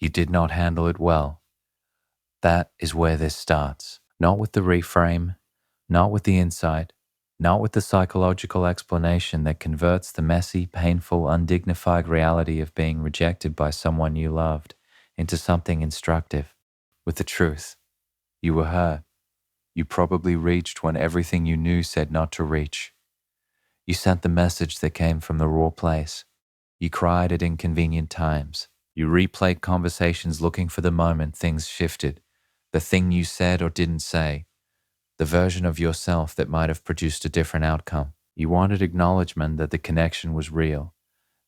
You did not handle it well. That is where this starts. Not with the reframe, not with the insight, not with the psychological explanation that converts the messy, painful, undignified reality of being rejected by someone you loved into something instructive. With the truth. You were hurt. You probably reached when everything you knew said not to reach. You sent the message that came from the raw place. You cried at inconvenient times. You replayed conversations looking for the moment things shifted, the thing you said or didn't say, the version of yourself that might have produced a different outcome. You wanted acknowledgement that the connection was real,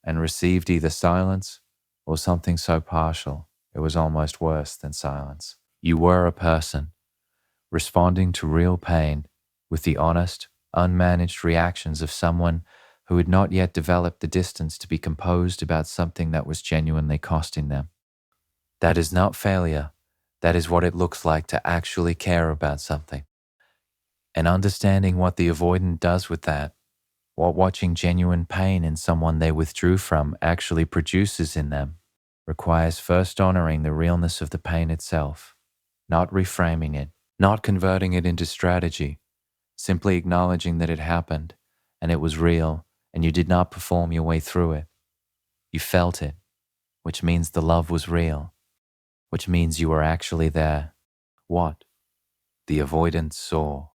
and received either silence or something so partial it was almost worse than silence. You were a person, responding to real pain with the honest, unmanaged reactions of someone who had not yet developed the distance to be composed about something that was genuinely costing them. That is not failure. That is what it looks like to actually care about something. And understanding what the avoidant does with that, what watching genuine pain in someone they withdrew from actually produces in them, requires first honoring the realness of the pain itself, not reframing it, not converting it into strategy, simply acknowledging that it happened and it was real and you did not perform your way through it. You felt it, which means the love was real, which means you were actually there. What? The avoidant saw.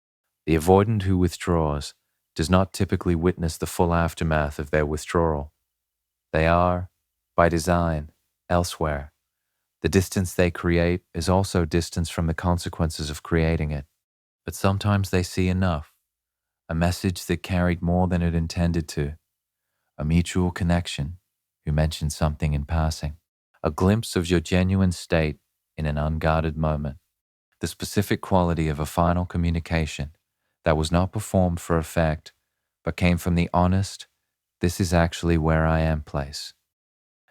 The avoidant who withdraws does not typically witness the full aftermath of their withdrawal. They are, by design, elsewhere. The distance they create is also distance from the consequences of creating it. But sometimes they see enough, a message that carried more than it intended to, a mutual connection who mentioned something in passing, a glimpse of your genuine state in an unguarded moment, the specific quality of a final communication that was not performed for effect, but came from the honest, this is actually where I am place.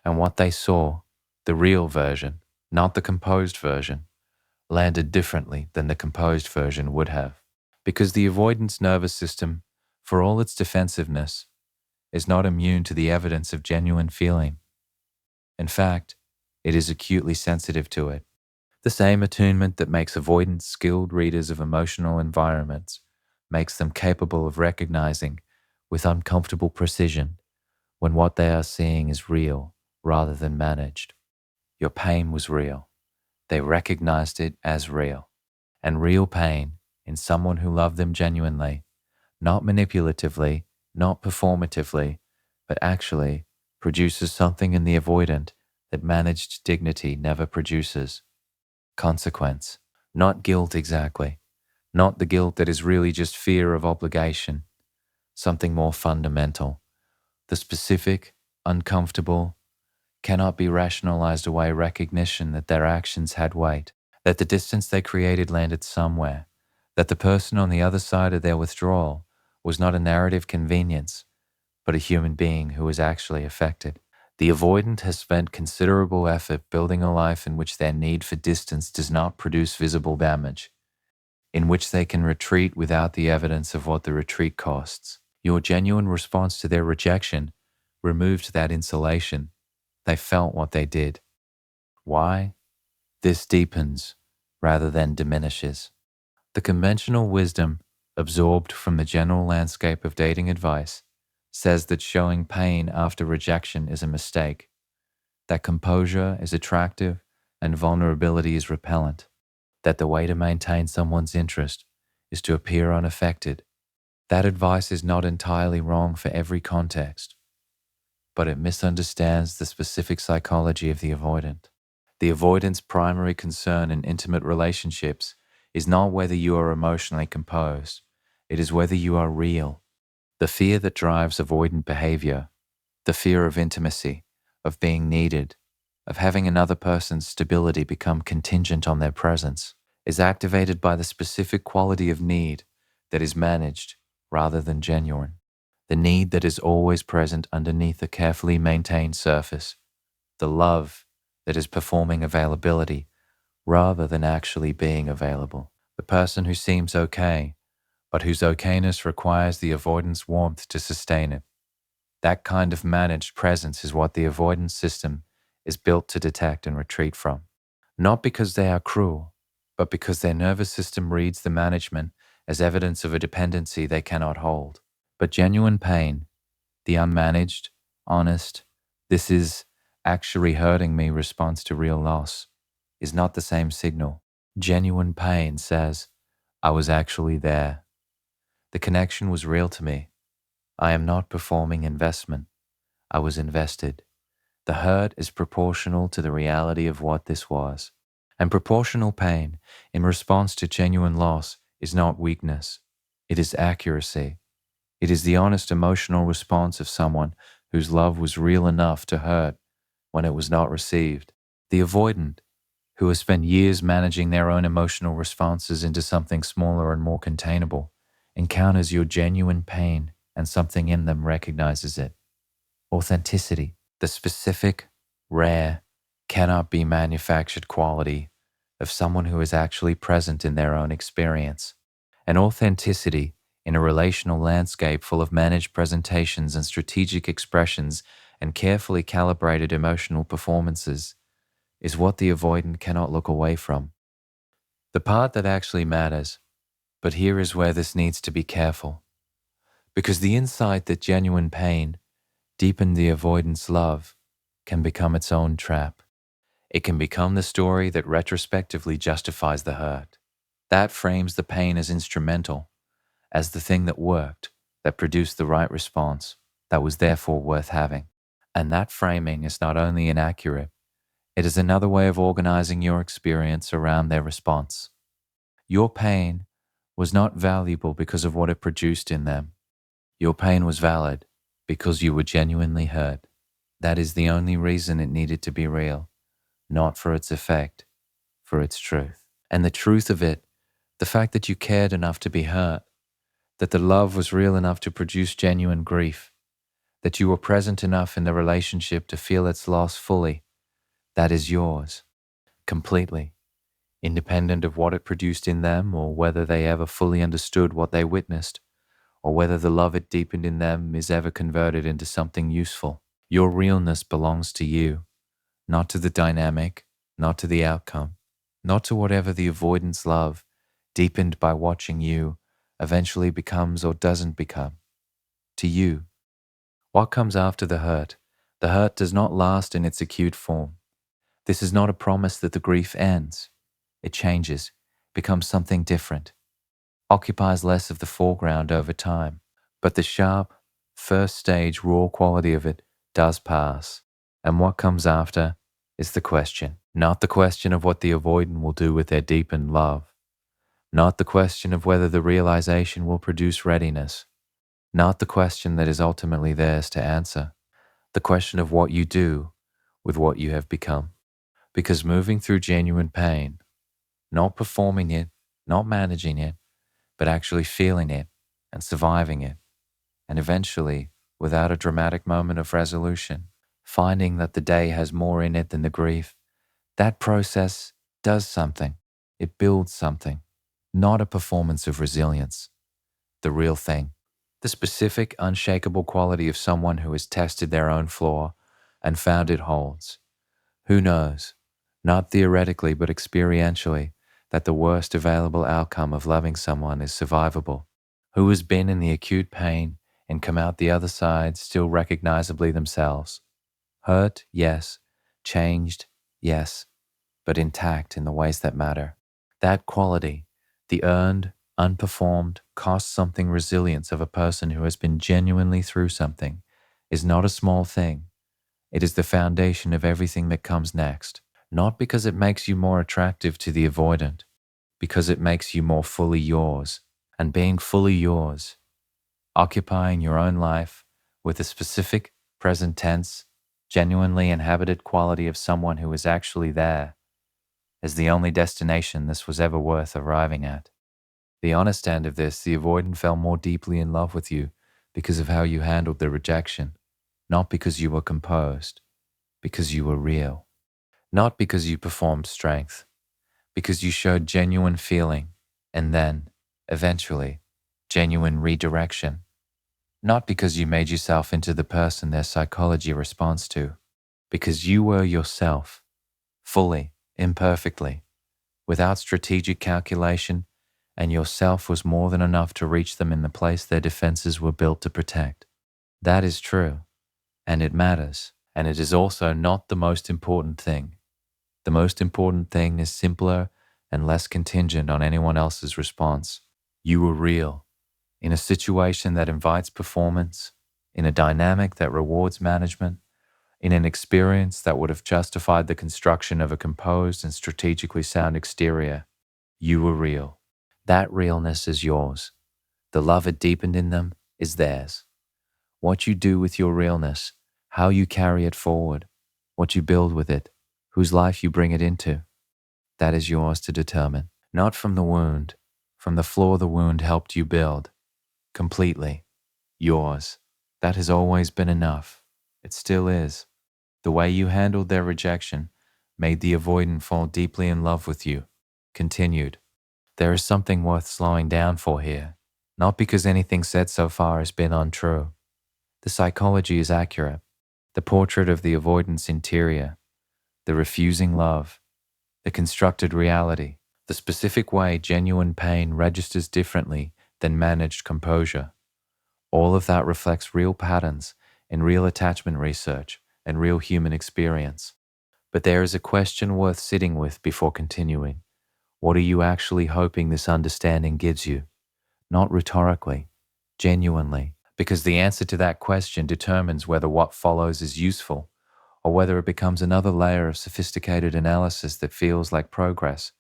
And what they saw, the real version, not the composed version, landed differently than the composed version would have. Because the avoidance nervous system, for all its defensiveness, is not immune to the evidence of genuine feeling. In fact, it is acutely sensitive to it. The same attunement that makes avoidant skilled readers of emotional environments makes them capable of recognizing, with uncomfortable precision, when what they are seeing is real rather than managed. Your pain was real. They recognized it as real. And real pain in someone who loved them genuinely, not manipulatively, not performatively, but actually produces something in the avoidant that managed dignity never produces. Consequence, not guilt exactly, not the guilt that is really just fear of obligation, something more fundamental. The specific, uncomfortable, cannot be rationalized away recognition that their actions had weight, that the distance they created landed somewhere, that the person on the other side of their withdrawal was not a narrative convenience, but a human being who was actually affected. The avoidant has spent considerable effort building a life in which their need for distance does not produce visible damage, in which they can retreat without the evidence of what the retreat costs. Your genuine response to their rejection removed that insulation. They felt what they did. Why? This deepens rather than diminishes. The conventional wisdom absorbed from the general landscape of dating advice says that showing pain after rejection is a mistake, that composure is attractive and vulnerability is repellent, that the way to maintain someone's interest is to appear unaffected. That advice is not entirely wrong for every context, but it misunderstands the specific psychology of the avoidant. The avoidant's primary concern in intimate relationships is not whether you are emotionally composed, it is whether you are real. The fear that drives avoidant behavior, the fear of intimacy, of being needed, of having another person's stability become contingent on their presence, is activated by the specific quality of need that is managed rather than genuine. The need that is always present underneath a carefully maintained surface, the love that is performing availability rather than actually being available. The person who seems okay, but whose okayness requires the avoidance warmth to sustain it. That kind of managed presence is what the avoidance system is built to detect and retreat from. Not because they are cruel, but because their nervous system reads the management as evidence of a dependency they cannot hold. But genuine pain, the unmanaged, honest, this is actually hurting me response to real loss, is not the same signal. Genuine pain says, I was actually there. The connection was real to me. I am not performing investment. I was invested. The hurt is proportional to the reality of what this was. And proportional pain in response to genuine loss is not weakness. It is accuracy. It is the honest emotional response of someone whose love was real enough to hurt when it was not received. The avoidant, who has spent years managing their own emotional responses into something smaller and more containable, encounters your genuine pain and something in them recognizes it. Authenticity, the specific, rare, cannot be manufactured quality of someone who is actually present in their own experience. And authenticity in a relational landscape full of managed presentations and strategic expressions and carefully calibrated emotional performances is what the avoidant cannot look away from. The part that actually matters, but here is where this needs to be careful, because the insight that genuine pain deepened the avoidant's love can become its own trap. It can become the story that retrospectively justifies the hurt. That frames the pain as instrumental, as the thing that worked, that produced the right response, that was therefore worth having. And that framing is not only inaccurate, it is another way of organizing your experience around their response. Your pain was not valuable because of what it produced in them. Your pain was valid because you were genuinely hurt. That is the only reason it needed to be real, not for its effect, for its truth. And the truth of it, the fact that you cared enough to be hurt, that the love was real enough to produce genuine grief, that you were present enough in the relationship to feel its loss fully, that is yours, completely, independent of what it produced in them or whether they ever fully understood what they witnessed, or whether the love it deepened in them is ever converted into something useful. Your realness belongs to you, not to the dynamic, not to the outcome, not to whatever the avoidance love, deepened by watching you, eventually becomes or doesn't become. To you. What comes after the hurt? The hurt does not last in its acute form. This is not a promise that the grief ends. It changes, becomes something different, occupies less of the foreground over time. But the sharp, first stage raw quality of it does pass. And what comes after is the question. Not the question of what the avoidant will do with their deepened love. Not the question of whether the realization will produce readiness. Not the question that is ultimately theirs to answer. The question of what you do with what you have become. Because moving through genuine pain, not performing it, not managing it, but actually feeling it and surviving it, and eventually, without a dramatic moment of resolution, finding that the day has more in it than the grief, that process does something. It builds something, not a performance of resilience, the real thing, the specific, unshakable quality of someone who has tested their own flaw and found it holds. Who knows, not theoretically but experientially, that the worst available outcome of loving someone is survivable? Who has been in the acute pain and come out the other side still recognizably themselves? Hurt, yes. Changed, yes. But intact in the ways that matter. That quality, the earned, unperformed, cost something resilience of a person who has been genuinely through something, is not a small thing. It is the foundation of everything that comes next. Not because it makes you more attractive to the avoidant, because it makes you more fully yours. And being fully yours, occupying your own life with the specific, present tense, genuinely inhabited quality of someone who is actually there, is the only destination this was ever worth arriving at. The honest end of this, the avoidant fell more deeply in love with you because of how you handled the rejection, not because you were composed, because you were real. Not because you performed strength, because you showed genuine feeling, and then, eventually, genuine redirection. Not because you made yourself into the person their psychology responds to, because you were yourself, fully, imperfectly, without strategic calculation, and yourself was more than enough to reach them in the place their defenses were built to protect. That is true, and it matters, and it is also not the most important thing. The most important thing is simpler and less contingent on anyone else's response. You were real, in a situation that invites performance, in a dynamic that rewards management, in an experience that would have justified the construction of a composed and strategically sound exterior. You were real. That realness is yours. The love it deepened in them is theirs. What you do with your realness, how you carry it forward, what you build with it, whose life you bring it into, that is yours to determine. Not from the wound, from the floor the wound helped you build. Completely. Yours. That has always been enough. It still is. The way you handled their rejection made the avoidant fall deeply in love with you. Continued. There is something worth slowing down for here, not because anything said so far has been untrue. The psychology is accurate. The portrait of the avoidance interior, the refusing love, the constructed reality, the specific way genuine pain registers differently than managed composure. All of that reflects real patterns in real attachment research and real human experience. But there is a question worth sitting with before continuing. What are you actually hoping this understanding gives you? Not rhetorically, genuinely, because the answer to that question determines whether what follows is useful or whether it becomes another layer of sophisticated analysis that feels like progress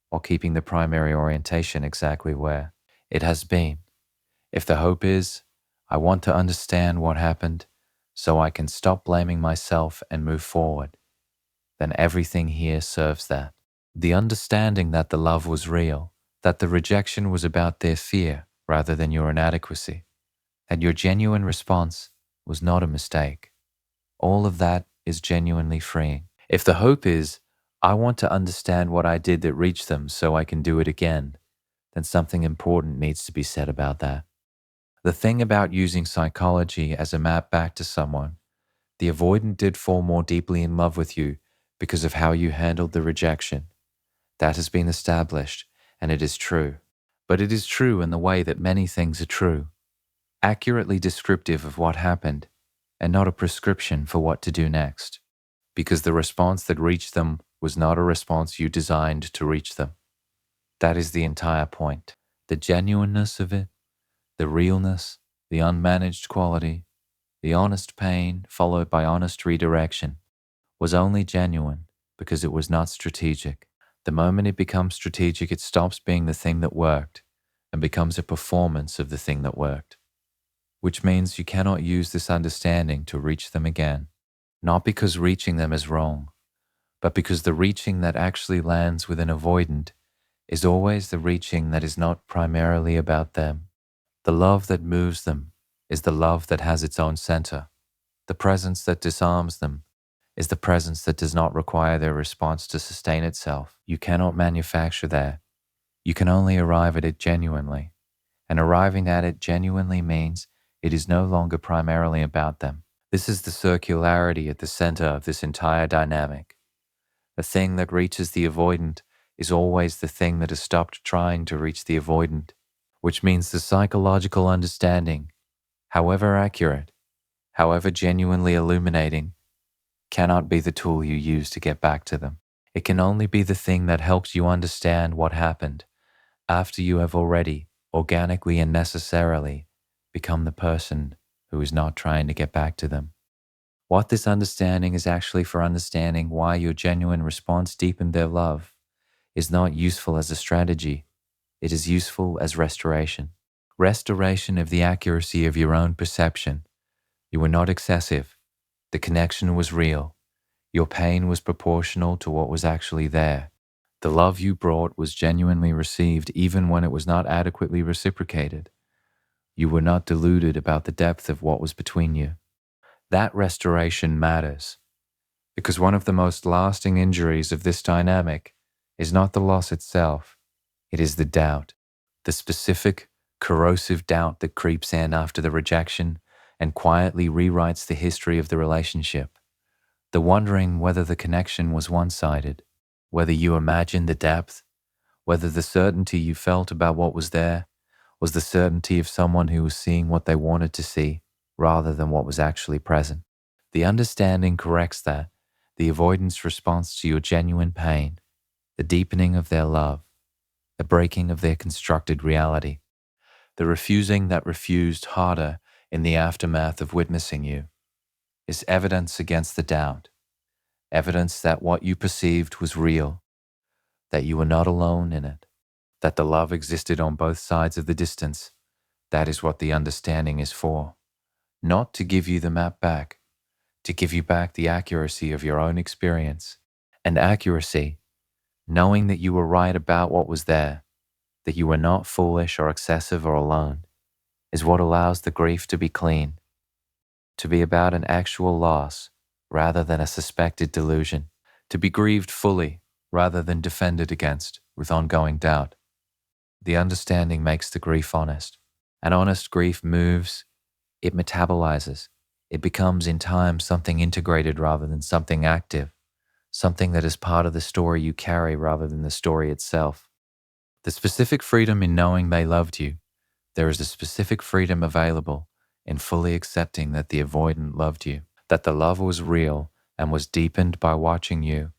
while keeping the primary orientation exactly where it has been. If the hope is, I want to understand what happened so I can stop blaming myself and move forward, then everything here serves that. The understanding that the love was real, that the rejection was about their fear rather than your inadequacy, that your genuine response was not a mistake. All of that is genuinely freeing. If the hope is, I want to understand what I did that reached them so I can do it again, then something important needs to be said about that. The thing about using psychology as a map back to someone, the avoidant did fall more deeply in love with you because of how you handled the rejection. That has been established, and it is true. But it is true in the way that many things are true, accurately descriptive of what happened, and not a prescription for what to do next, because the response that reached them was not a response you designed to reach them. That is the entire point. The genuineness of it, the realness, the unmanaged quality, the honest pain followed by honest redirection, was only genuine because it was not strategic. The moment it becomes strategic, it stops being the thing that worked and becomes a performance of the thing that worked, which means you cannot use this understanding to reach them again, not because reaching them is wrong, but because the reaching that actually lands with an avoidant is always the reaching that is not primarily about them. The love that moves them is the love that has its own center. The presence that disarms them is the presence that does not require their response to sustain itself. You cannot manufacture that. You can only arrive at it genuinely. And arriving at it genuinely means it is no longer primarily about them. This is the circularity at the center of this entire dynamic. The thing that reaches the avoidant is always the thing that has stopped trying to reach the avoidant, which means the psychological understanding, however accurate, however genuinely illuminating, cannot be the tool you use to get back to them. It can only be the thing that helps you understand what happened after you have already, organically and necessarily, become the person who is not trying to get back to them. What this understanding is actually for understanding why your genuine response deepened their love is not useful as a strategy. It is useful as restoration. Restoration of the accuracy of your own perception. You were not excessive. The connection was real. Your pain was proportional to what was actually there. The love you brought was genuinely received even when it was not adequately reciprocated. You were not deluded about the depth of what was between you. That restoration matters, because one of the most lasting injuries of this dynamic is not the loss itself, it is the doubt, the specific, corrosive doubt that creeps in after the rejection and quietly rewrites the history of the relationship. The wondering whether the connection was one-sided, whether you imagined the depth, whether the certainty you felt about what was there was the certainty of someone who was seeing what they wanted to see rather than what was actually present. The understanding corrects that, the avoidance response to your genuine pain, the deepening of their love, the breaking of their constructed reality, the refusing that refused harder in the aftermath of witnessing you, is evidence against the doubt, evidence that what you perceived was real, that you were not alone in it, that the love existed on both sides of the distance. That is what the understanding is for. Not to give you the map back, to give you back the accuracy of your own experience. And accuracy, knowing that you were right about what was there, that you were not foolish or excessive or alone, is what allows the grief to be clean, to be about an actual loss rather than a suspected delusion, to be grieved fully rather than defended against with ongoing doubt. The understanding makes the grief honest. An honest grief moves, it metabolizes, it becomes in time something integrated rather than something active, something that is part of the story you carry rather than the story itself. The specific freedom in knowing they loved you, there is a specific freedom available in fully accepting that the avoidant loved you, that the love was real and was deepened by watching you,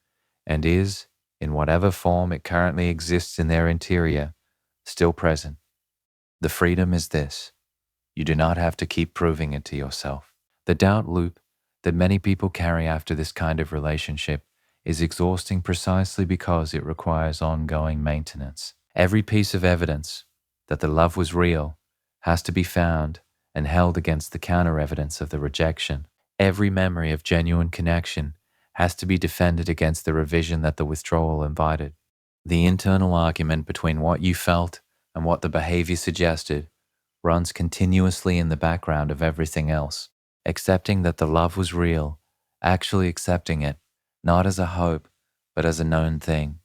and is, in whatever form it currently exists in their interior, still present. The freedom is this: you do not have to keep proving it to yourself. The doubt loop that many people carry after this kind of relationship is exhausting precisely because it requires ongoing maintenance. Every piece of evidence that the love was real has to be found and held against the counter-evidence of the rejection. Every memory of genuine connection has to be defended against the revision that the withdrawal invited. The internal argument between what you felt and what the behavior suggested runs continuously in the background of everything else. Accepting that the love was real, actually accepting it, not as a hope, but as a known thing,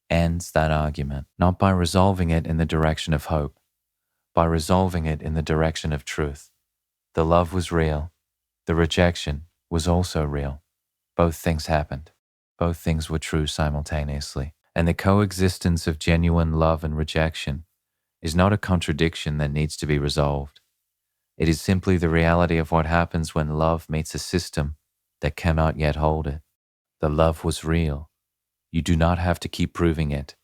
ends that argument, not by resolving it in the direction of hope, by resolving it in the direction of truth. The love was real. The rejection was also real. Both things happened. Both things were true simultaneously. And the coexistence of genuine love and rejection is not a contradiction that needs to be resolved. It is simply the reality of what happens when love meets a system that cannot yet hold it. The love was real. You do not have to keep proving it.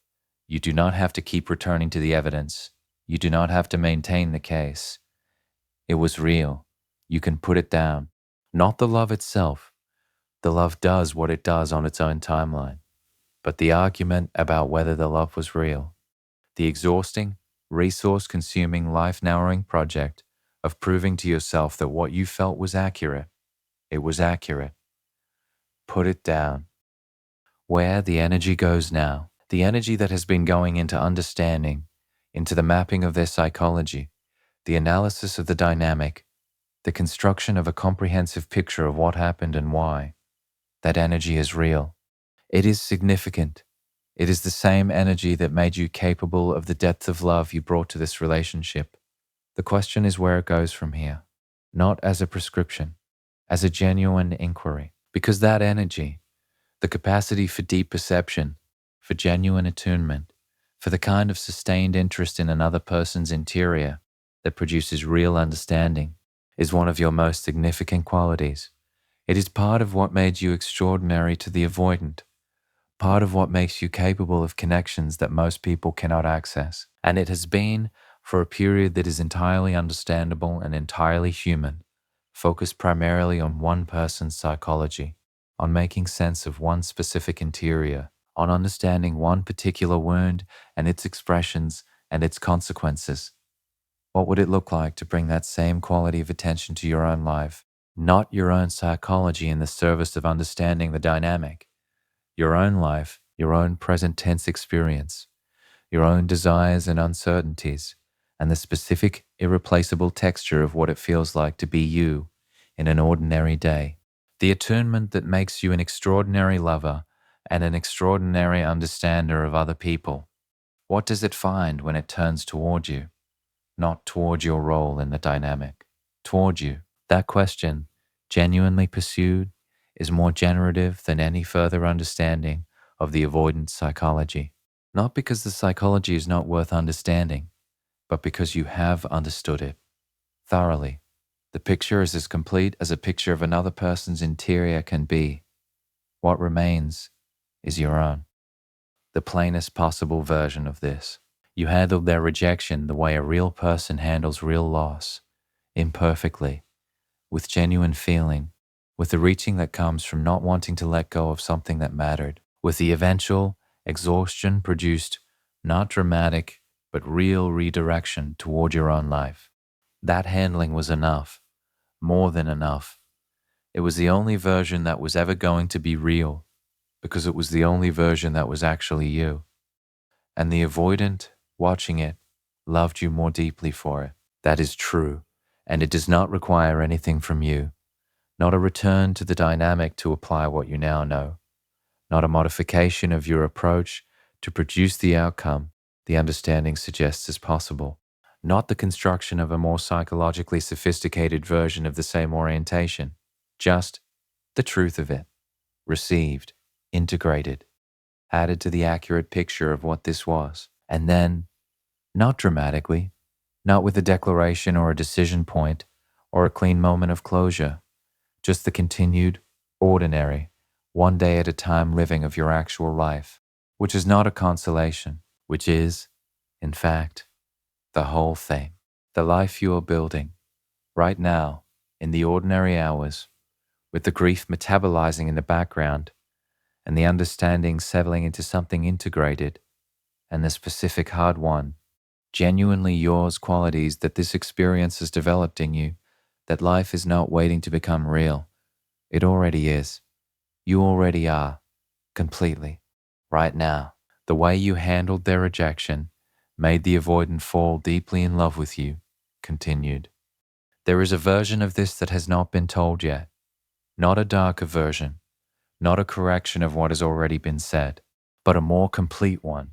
You do not have to keep returning to the evidence. You do not have to maintain the case. It was real. You can put it down. Not the love itself. The love does what it does on its own timeline. But the argument about whether the love was real, the exhausting, resource-consuming, life-narrowing project of proving to yourself that what you felt was accurate, it was accurate. Put it down. Where the energy goes now, the energy that has been going into understanding, into the mapping of their psychology, the analysis of the dynamic, the construction of a comprehensive picture of what happened and why, that energy is real. It is significant. It is the same energy that made you capable of the depth of love you brought to this relationship. The question is where it goes from here, not as a prescription, as a genuine inquiry. Because that energy, the capacity for deep perception, for genuine attunement, for the kind of sustained interest in another person's interior that produces real understanding, is one of your most significant qualities. It is part of what made you extraordinary to the avoidant, part of what makes you capable of connections that most people cannot access. And it has been, for a period that is entirely understandable and entirely human, focused primarily on one person's psychology, on making sense of one specific interior, on understanding one particular wound and its expressions and its consequences. What would it look like to bring that same quality of attention to your own life? Not your own psychology in the service of understanding the dynamic, your own life, your own present tense experience, your own desires and uncertainties, and the specific, irreplaceable texture of what it feels like to be you in an ordinary day. The attunement that makes you an extraordinary lover and an extraordinary understander of other people. What does it find when it turns toward you? Not toward your role in the dynamic, toward you. That question, genuinely pursued, is more generative than any further understanding of the avoidant psychology. Not because the psychology is not worth understanding, but because you have understood it thoroughly. The picture is as complete as a picture of another person's interior can be. What remains is your own, the plainest possible version of this. You handled their rejection the way a real person handles real loss, imperfectly, with genuine feeling, with the reaching that comes from not wanting to let go of something that mattered, with the eventual exhaustion produced not dramatic, but real redirection toward your own life. That handling was enough, more than enough. It was the only version that was ever going to be real, because it was the only version that was actually you. And the avoidant, watching it, loved you more deeply for it. That is true, and it does not require anything from you, not a return to the dynamic to apply what you now know, not a modification of your approach to produce the outcome the understanding suggests is possible, not the construction of a more psychologically sophisticated version of the same orientation, just the truth of it, received, integrated, added to the accurate picture of what this was. And then, not dramatically, not with a declaration or a decision point or a clean moment of closure, just the continued, ordinary, one day at a time living of your actual life, which is not a consolation, which is, in fact, the whole thing. The life you are building, right now, in the ordinary hours, with the grief metabolizing in the background, and the understanding settling into something integrated, and the specific hard-won, genuinely yours qualities that this experience has developed in you, that life is not waiting to become real. It already is. You already are, completely, right now. The way you handled their rejection made the avoidant fall deeply in love with you, continued. There is a version of this that has not been told yet, not a darker version, not a correction of what has already been said, but a more complete one,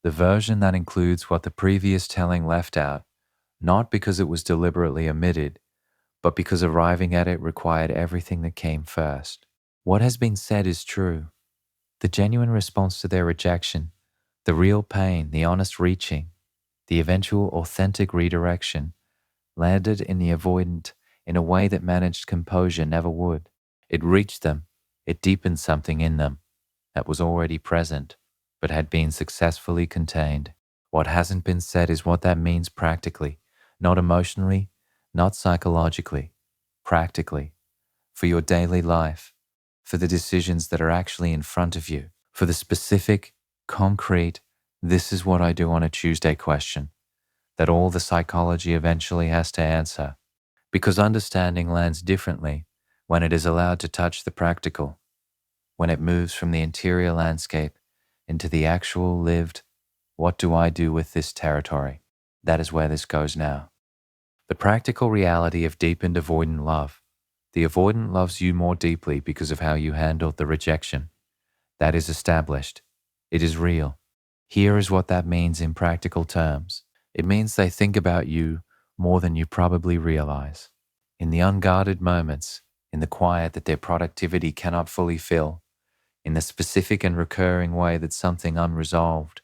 the version that includes what the previous telling left out, not because it was deliberately omitted, but because arriving at it required everything that came first. What has been said is true. The genuine response to their rejection, the real pain, the honest reaching, the eventual authentic redirection, landed in the avoidant in a way that managed composure never would. It reached them, it deepened something in them that was already present, but had been successfully contained. What hasn't been said is what that means practically, not emotionally, not psychologically, practically, for your daily life, for the decisions that are actually in front of you, for the specific, concrete, this is what I do on a Tuesday question that all the psychology eventually has to answer, because understanding lands differently when it is allowed to touch the practical, when it moves from the interior landscape into the actual lived, what do I do with this territory? That is where this goes now. The practical reality of deep and avoidant love. The avoidant loves you more deeply because of how you handled the rejection. That is established. It is real. Here is what that means in practical terms. It means they think about you more than you probably realize. In the unguarded moments, in the quiet that their productivity cannot fully fill, in the specific and recurring way that something unresolved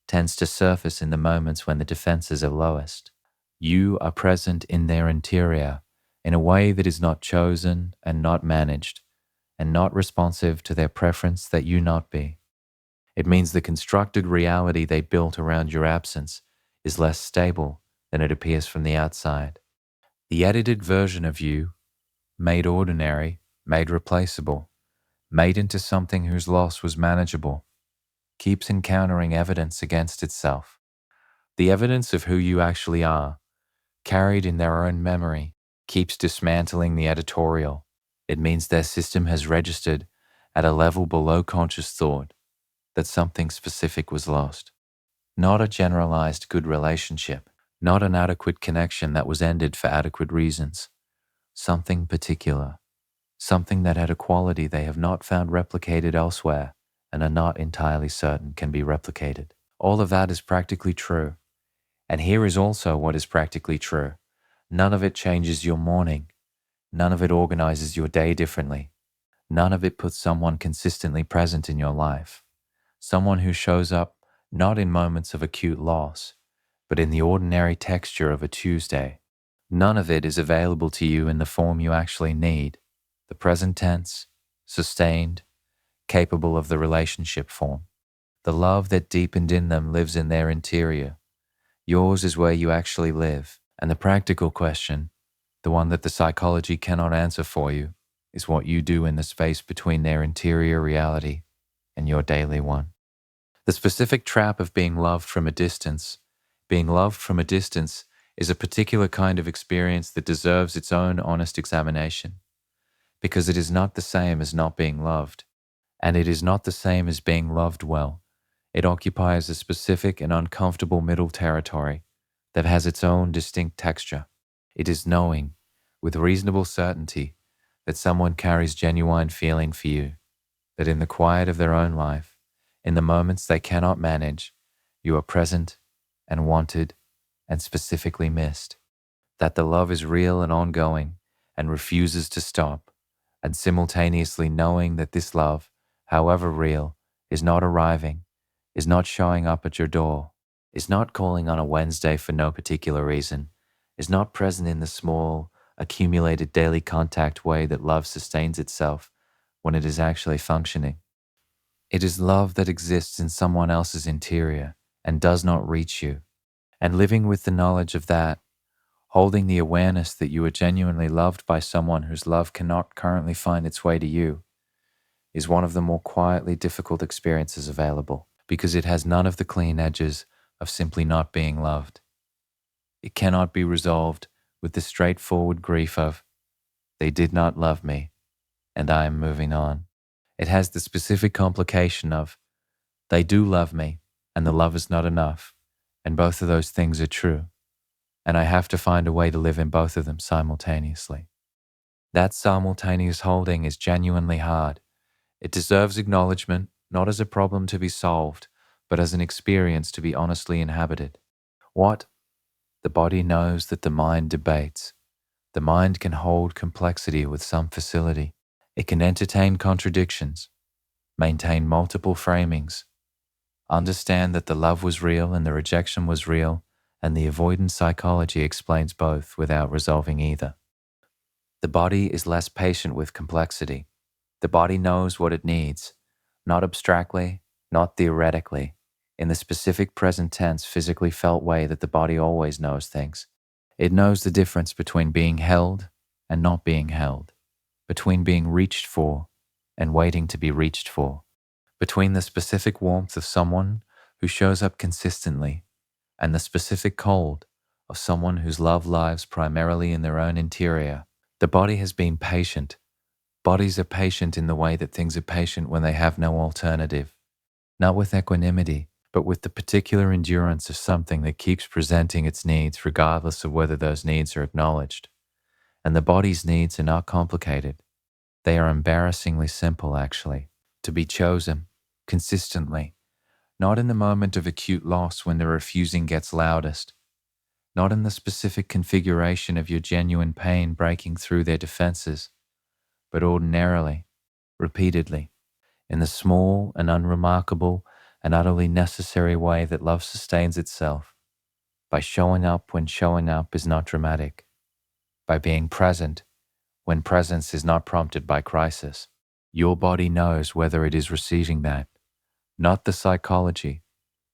tends to surface in the moments when the defenses are lowest. You are present in their interior in a way that is not chosen and not managed, and not responsive to their preference that you not be. It means the constructed reality they built around your absence is less stable than it appears from the outside. The edited version of you, made ordinary, made replaceable, made into something whose loss was manageable, keeps encountering evidence against itself. The evidence of who you actually are, carried in their own memory, keeps dismantling the editorial. It means their system has registered at a level below conscious thought that something specific was lost. Not a generalized good relationship, not an adequate connection that was ended for adequate reasons. Something particular, something that had a quality they have not found replicated elsewhere and are not entirely certain can be replicated. All of that is practically true. And here is also what is practically true. None of it changes your morning. None of it organizes your day differently. None of it puts someone consistently present in your life, someone who shows up not in moments of acute loss, but in the ordinary texture of a Tuesday. None of it is available to you in the form you actually need, the present tense, sustained, capable of the relationship form. The love that deepened in them lives in their interior. Yours is where you actually live. And the practical question, the one that the psychology cannot answer for you, is what you do in the space between their interior reality and your daily one. The specific trap of being loved from a distance. Being loved from a distance is a particular kind of experience that deserves its own honest examination, because it is not the same as not being loved, and it is not the same as being loved well. It occupies a specific and uncomfortable middle territory that has its own distinct texture. It is knowing, with reasonable certainty, that someone carries genuine feeling for you, that in the quiet of their own life, in the moments they cannot manage, you are present and wanted and specifically missed, that the love is real and ongoing and refuses to stop, and simultaneously knowing that this love, however real, is not arriving, is not showing up at your door, is not calling on a Wednesday for no particular reason, is not present in the small, accumulated daily contact way that love sustains itself when it is actually functioning. It is love that exists in someone else's interior and does not reach you. And living with the knowledge of that, holding the awareness that you are genuinely loved by someone whose love cannot currently find its way to you, is one of the more quietly difficult experiences available, because it has none of the clean edges of simply not being loved. It cannot be resolved with the straightforward grief of, they did not love me, and I am moving on. It has the specific complication of, they do love me, and the love is not enough, and both of those things are true, and I have to find a way to live in both of them simultaneously. That simultaneous holding is genuinely hard. It deserves acknowledgement, not as a problem to be solved, but as an experience to be honestly inhabited. What? The body knows that the mind debates. The mind can hold complexity with some facility. It can entertain contradictions, maintain multiple framings, understand that the love was real and the rejection was real, and the avoidant psychology explains both without resolving either. The body is less patient with complexity. The body knows what it needs, not abstractly, not theoretically, in the specific present tense physically felt way that the body always knows things. It knows the difference between being held and not being held, between being reached for and waiting to be reached for, between the specific warmth of someone who shows up consistently and the specific cold of someone whose love lives primarily in their own interior. The body has been patient. Bodies are patient in the way that things are patient when they have no alternative, not with equanimity, but with the particular endurance of something that keeps presenting its needs regardless of whether those needs are acknowledged. And the body's needs are not complicated. They are embarrassingly simple, actually, to be chosen, consistently, not in the moment of acute loss when the refusing gets loudest, not in the specific configuration of your genuine pain breaking through their defenses, but ordinarily, repeatedly, in the small and unremarkable and utterly necessary way that love sustains itself, by showing up when showing up is not dramatic, by being present when presence is not prompted by crisis. Your body knows whether it is receiving that, not the psychology,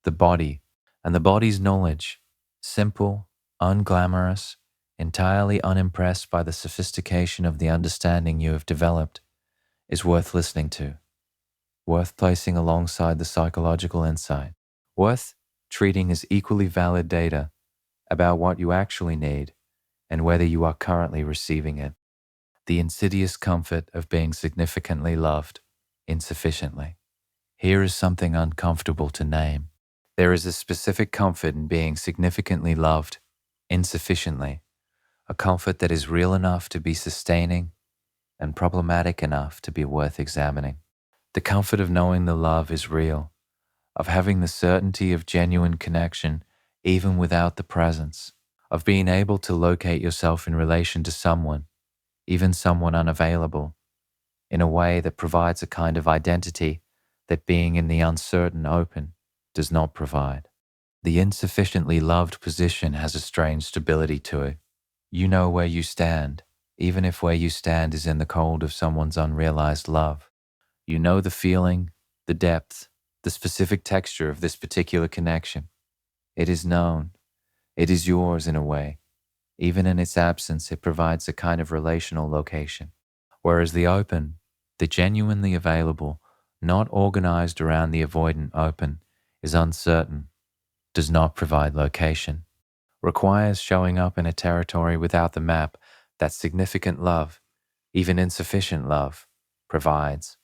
the body, and the body's knowledge, simple, unglamorous, entirely unimpressed by the sophistication of the understanding you have developed, is worth listening to, worth placing alongside the psychological insight, worth treating as equally valid data about what you actually need and whether you are currently receiving it. The insidious comfort of being significantly loved insufficiently. Here is something uncomfortable to name. There is a specific comfort in being significantly loved insufficiently, a comfort that is real enough to be sustaining and problematic enough to be worth examining. The comfort of knowing the love is real, of having the certainty of genuine connection even without the presence, of being able to locate yourself in relation to someone, even someone unavailable, in a way that provides a kind of identity that being in the uncertain open does not provide. The insufficiently loved position has a strange stability to it. You know where you stand, even if where you stand is in the cold of someone's unrealized love. You know the feeling, the depth, the specific texture of this particular connection. It is known. It is yours in a way. Even in its absence, it provides a kind of relational location. Whereas the open, the genuinely available, not organized around the avoidant open, is uncertain, does not provide location, requires showing up in a territory without the map that significant love, even insufficient love, provides.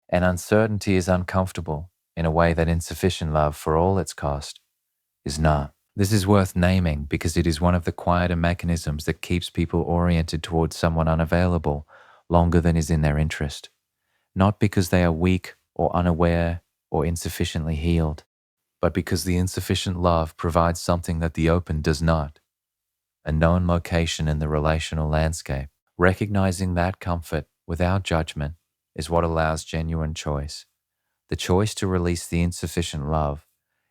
And uncertainty is uncomfortable in a way that insufficient love, for all its cost, is not. This is worth naming because it is one of the quieter mechanisms that keeps people oriented towards someone unavailable longer than is in their interest, not because they are weak or unaware or insufficiently healed, but because the insufficient love provides something that the open does not, a known location in the relational landscape. Recognizing that comfort without judgment is what allows genuine choice. The choice to release the insufficient love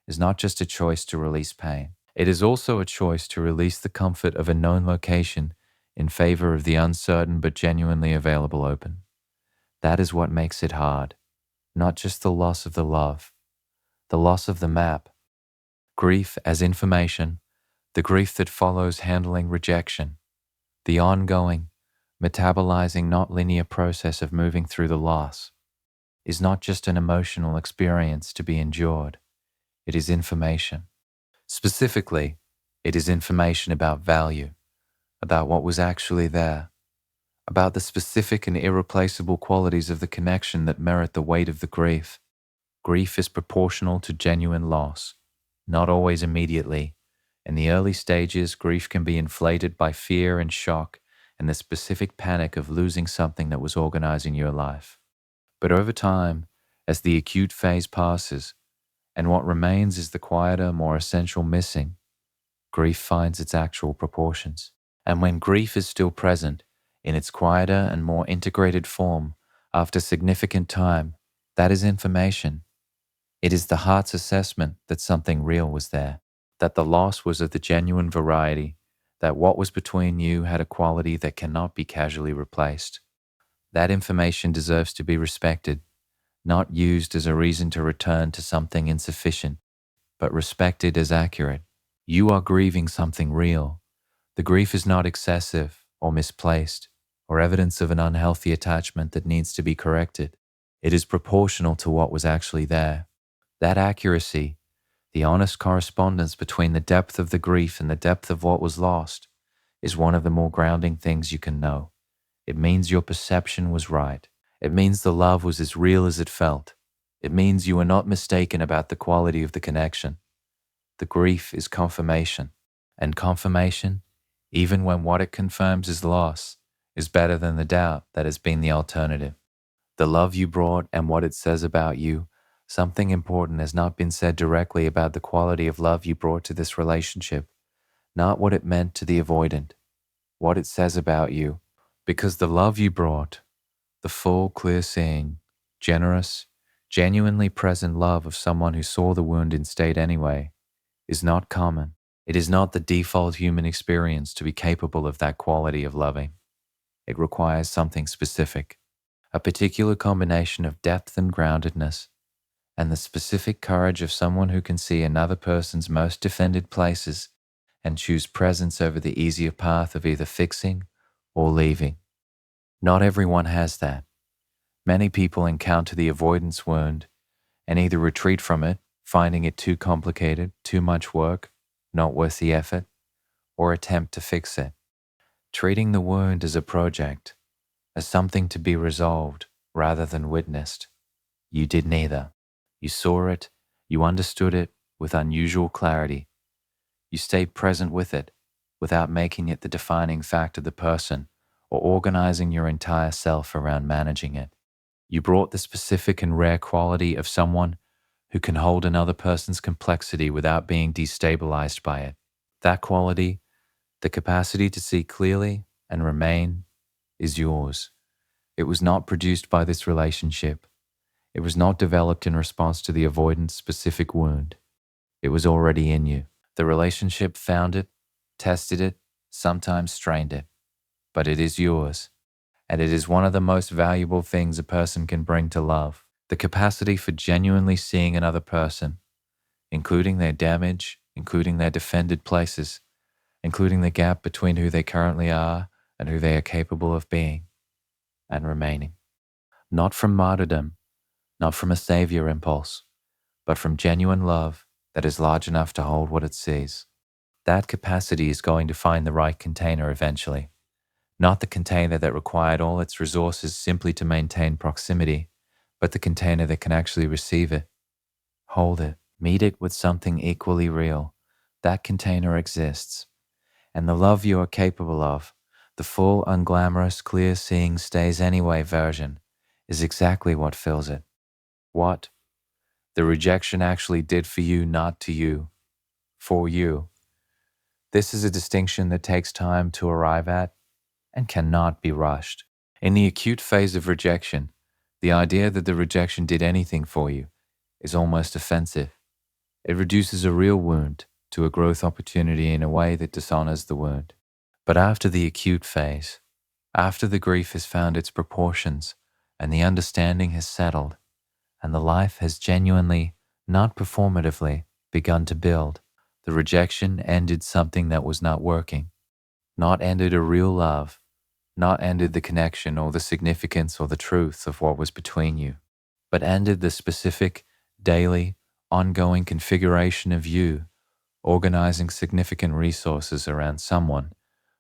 is not just a choice to release pain. It is also a choice to release the comfort of a known location in favor of the uncertain but genuinely available open. That is what makes it hard, not just the loss of the love, the loss of the map, grief as information, the grief that follows handling rejection, the ongoing, metabolizing, not linear process of moving through the loss, is not just an emotional experience to be endured. It is information. Specifically, it is information about value, about what was actually there, about the specific and irreplaceable qualities of the connection that merit the weight of the grief. Grief is proportional to genuine loss, not always immediately. In the early stages, grief can be inflated by fear and shock and the specific panic of losing something that was organizing your life. But over time, as the acute phase passes, and what remains is the quieter, more essential missing, grief finds its actual proportions. And when grief is still present, in its quieter and more integrated form, after significant time, that is information. It is the heart's assessment that something real was there, that the loss was of the genuine variety, that what was between you had a quality that cannot be casually replaced. That information deserves to be respected, not used as a reason to return to something insufficient, but respected as accurate. You are grieving something real. The grief is not excessive or misplaced or evidence of an unhealthy attachment that needs to be corrected. It is proportional to what was actually there. That accuracy, the honest correspondence between the depth of the grief and the depth of what was lost, is one of the more grounding things you can know. It means your perception was right. It means the love was as real as it felt. It means you were not mistaken about the quality of the connection. The grief is confirmation, and confirmation, even when what it confirms is loss, is better than the doubt that has been the alternative. The love you brought and what it says about you, something important has not been said directly about the quality of love you brought to this relationship, not what it meant to the avoidant, what it says about you, because the love you brought, the full, clear-seeing, generous, genuinely present love of someone who saw the wound in state anyway, is not common. It is not the default human experience to be capable of that quality of loving. It requires something specific, a particular combination of depth and groundedness, and the specific courage of someone who can see another person's most defended places and choose presence over the easier path of either fixing or leaving. Not everyone has that. Many people encounter the avoidance wound and either retreat from it, finding it too complicated, too much work, not worth the effort, or attempt to fix it. Treating the wound as a project, as something to be resolved rather than witnessed. You did neither. You saw it, you understood it with unusual clarity. You stayed present with it without making it the defining fact of the person or organizing your entire self around managing it. You brought the specific and rare quality of someone who can hold another person's complexity without being destabilized by it. That quality, the capacity to see clearly and remain, is yours. It was not produced by this relationship. It was not developed in response to the avoidant specific wound. It was already in you. The relationship found it, tested it, sometimes strained it, but it is yours. And it is one of the most valuable things a person can bring to love. The capacity for genuinely seeing another person, including their damage, including their defended places, including the gap between who they currently are and who they are capable of being and remaining. Not from martyrdom, not from a savior impulse, but from genuine love that is large enough to hold what it sees. That capacity is going to find the right container eventually, not the container that required all its resources simply to maintain proximity, but the container that can actually receive it, hold it, meet it with something equally real. That container exists. And the love you are capable of, the full, unglamorous, clear-seeing stays anyway version, is exactly what fills it. What the rejection actually did for you, not to you, for you. This is a distinction that takes time to arrive at and cannot be rushed. In the acute phase of rejection, the idea that the rejection did anything for you is almost offensive. It reduces a real wound to a growth opportunity in a way that dishonors the wound. But after the acute phase, after the grief has found its proportions and the understanding has settled, and the life has genuinely, not performatively, begun to build, the rejection ended something that was not working, not ended a real love, not ended the connection or the significance or the truth of what was between you, but ended the specific, daily, ongoing configuration of you organizing significant resources around someone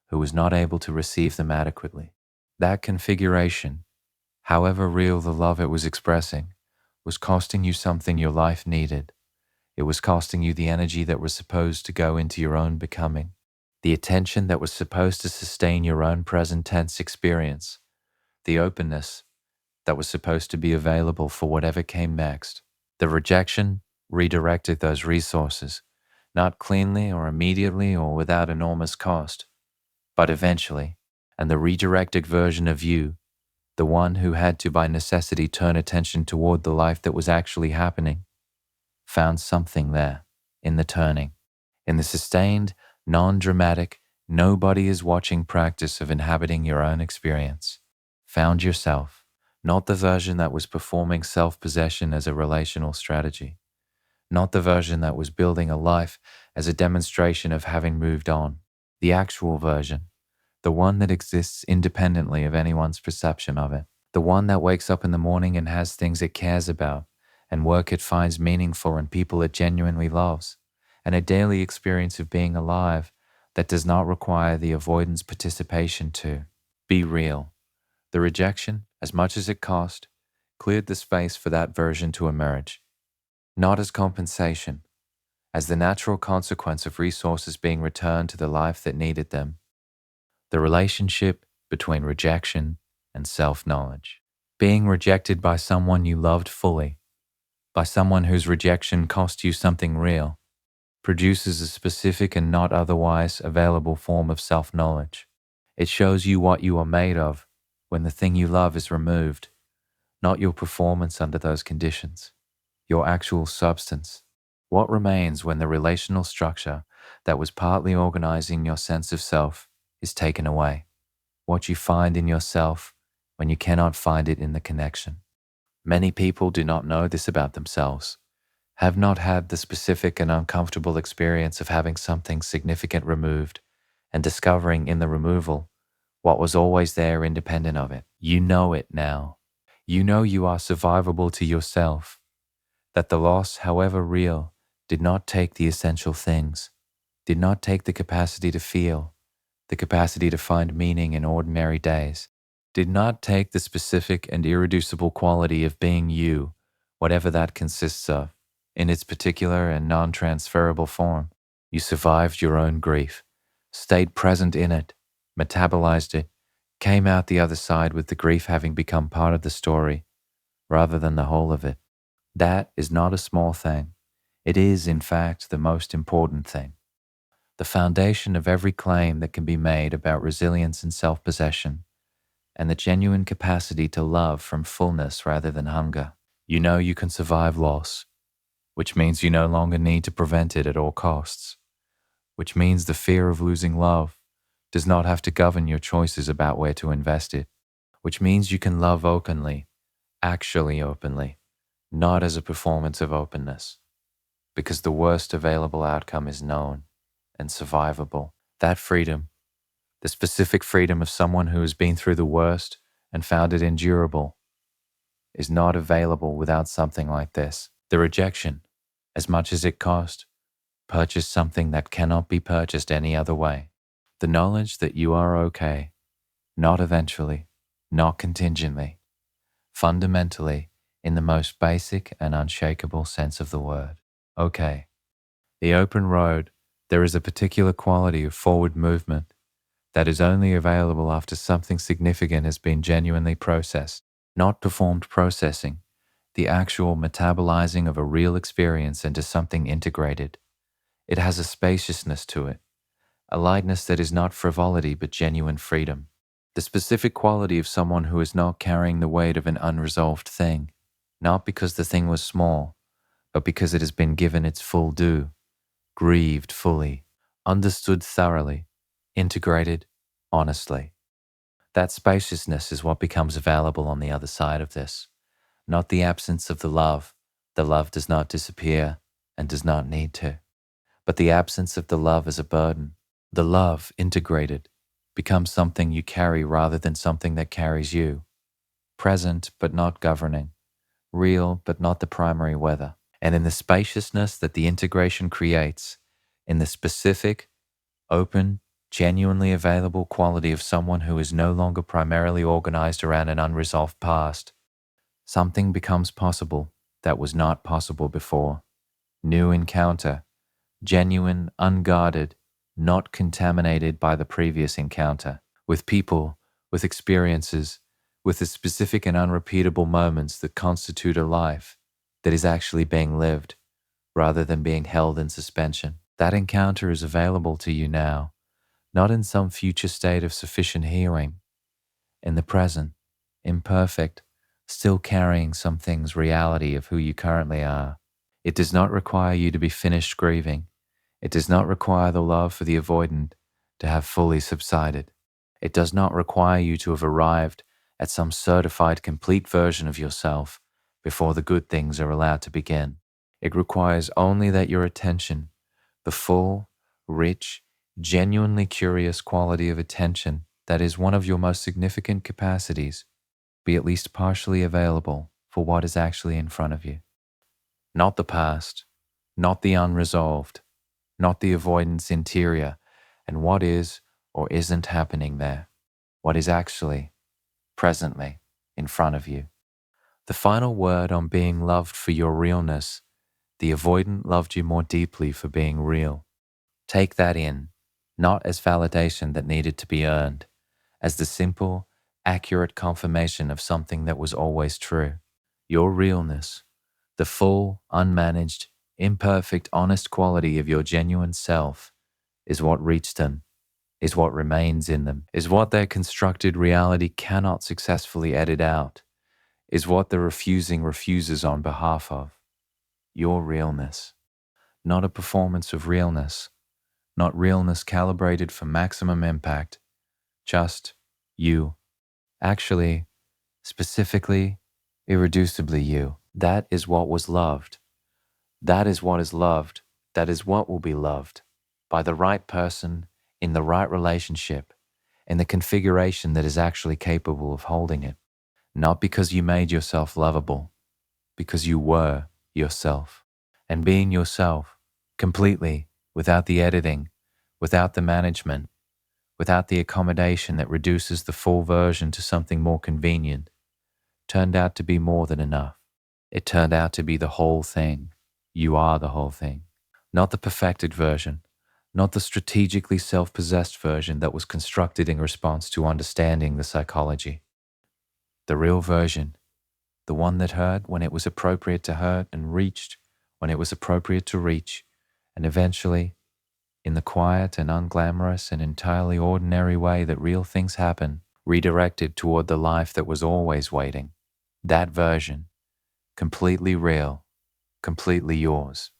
who was not able to receive them adequately. That configuration, however real the love it was expressing, was costing you something your life needed. It was costing you the energy that was supposed to go into your own becoming, the attention that was supposed to sustain your own present tense experience, the openness that was supposed to be available for whatever came next. The rejection redirected those resources, not cleanly or immediately or without enormous cost, but eventually, and the redirected version of you, the one who had to by necessity turn attention toward the life that was actually happening, found something there, in the turning, in the sustained, non-dramatic, nobody is watching practice of inhabiting your own experience. Found yourself, not the version that was performing self-possession as a relational strategy, not the version that was building a life as a demonstration of having moved on, the actual version, the one that exists independently of anyone's perception of it, the one that wakes up in the morning and has things it cares about, and work it finds meaningful and people it genuinely loves, and a daily experience of being alive that does not require the avoidance participation to be real. The rejection, as much as it cost, cleared the space for that version to emerge, not as compensation, as the natural consequence of resources being returned to the life that needed them. The relationship between rejection and self-knowledge. Being rejected by someone you loved fully, by someone whose rejection cost you something real, produces a specific and not otherwise available form of self-knowledge. It shows you what you are made of when the thing you love is removed, not your performance under those conditions, your actual substance. What remains when the relational structure that was partly organizing your sense of self is taken away? What you find in yourself when you cannot find it in the connection. Many people do not know this about themselves, have not had the specific and uncomfortable experience of having something significant removed and discovering in the removal what was always there independent of it. You know it now. You know you are survivable to yourself, that the loss, however real, did not take the essential things, did not take the capacity to feel, the capacity to find meaning in ordinary days, did not take the specific and irreducible quality of being you, whatever that consists of, in its particular and non-transferable form. You survived your own grief, stayed present in it, metabolized it, came out the other side with the grief having become part of the story, rather than the whole of it. That is not a small thing. It is, in fact, the most important thing. The foundation of every claim that can be made about resilience and self-possession, and the genuine capacity to love from fullness rather than hunger. You know you can survive loss, which means you no longer need to prevent it at all costs, which means the fear of losing love does not have to govern your choices about where to invest it, which means you can love openly, actually openly, not as a performance of openness, because the worst available outcome is known and survivable. That freedom, the specific freedom of someone who has been through the worst and found it endurable, is not available without something like this. The rejection, as much as it cost, purchase something that cannot be purchased any other way. The knowledge that you are okay, not eventually, not contingently, fundamentally, in the most basic and unshakable sense of the word. Okay. The open road, there is a particular quality of forward movement that is only available after something significant has been genuinely processed, not performed processing, the actual metabolizing of a real experience into something integrated. It has a spaciousness to it, a lightness that is not frivolity but genuine freedom. The specific quality of someone who is not carrying the weight of an unresolved thing, not because the thing was small, but because it has been given its full due, grieved fully, understood thoroughly, integrated honestly. That spaciousness is what becomes available on the other side of this, not the absence of the love. The love does not disappear and does not need to, but the absence of the love is a burden. The love, integrated, becomes something you carry rather than something that carries you, present but not governing, real but not the primary weather. And in the spaciousness that the integration creates, in the specific, open, genuinely available quality of someone who is no longer primarily organized around an unresolved past, something becomes possible that was not possible before. New encounter, genuine, unguarded, not contaminated by the previous encounter, with people, with experiences, with the specific and unrepeatable moments that constitute a life that is actually being lived, rather than being held in suspension. That encounter is available to you now, not in some future state of sufficient healing, in the present, imperfect, still carrying some things reality of who you currently are. It does not require you to be finished grieving. It does not require the love for the avoidant to have fully subsided. It does not require you to have arrived at some certified complete version of yourself before the good things are allowed to begin. It requires only that your attention, the full, rich, genuinely curious quality of attention that is one of your most significant capacities, be at least partially available for what is actually in front of you. Not the past, not the unresolved, not the avoidance interior, and what is or isn't happening there, what is actually, presently, in front of you. The final word on being loved for your realness, the avoidant loved you more deeply for being real. Take that in, not as validation that needed to be earned, as the simple, accurate confirmation of something that was always true. Your realness, the full, unmanaged, imperfect, honest quality of your genuine self, is what reached them, is what remains in them, is what their constructed reality cannot successfully edit out, is what the refusing refuses on behalf of. Your realness, not a performance of realness, not realness calibrated for maximum impact, just you. Actually, specifically, irreducibly you. That is what was loved. That is what is loved. That is what will be loved by the right person, in the right relationship, in the configuration that is actually capable of holding it. Not because you made yourself lovable, because you were yourself. And being yourself, completely, without the editing, without the management, without the accommodation that reduces the full version to something more convenient, turned out to be more than enough. It turned out to be the whole thing. You are the whole thing. Not the perfected version, not the strategically self-possessed version that was constructed in response to understanding the psychology. The real version, the one that hurt when it was appropriate to hurt and reached when it was appropriate to reach, and eventually, in the quiet and unglamorous and entirely ordinary way that real things happen, redirected toward the life that was always waiting. That version, completely real, completely yours.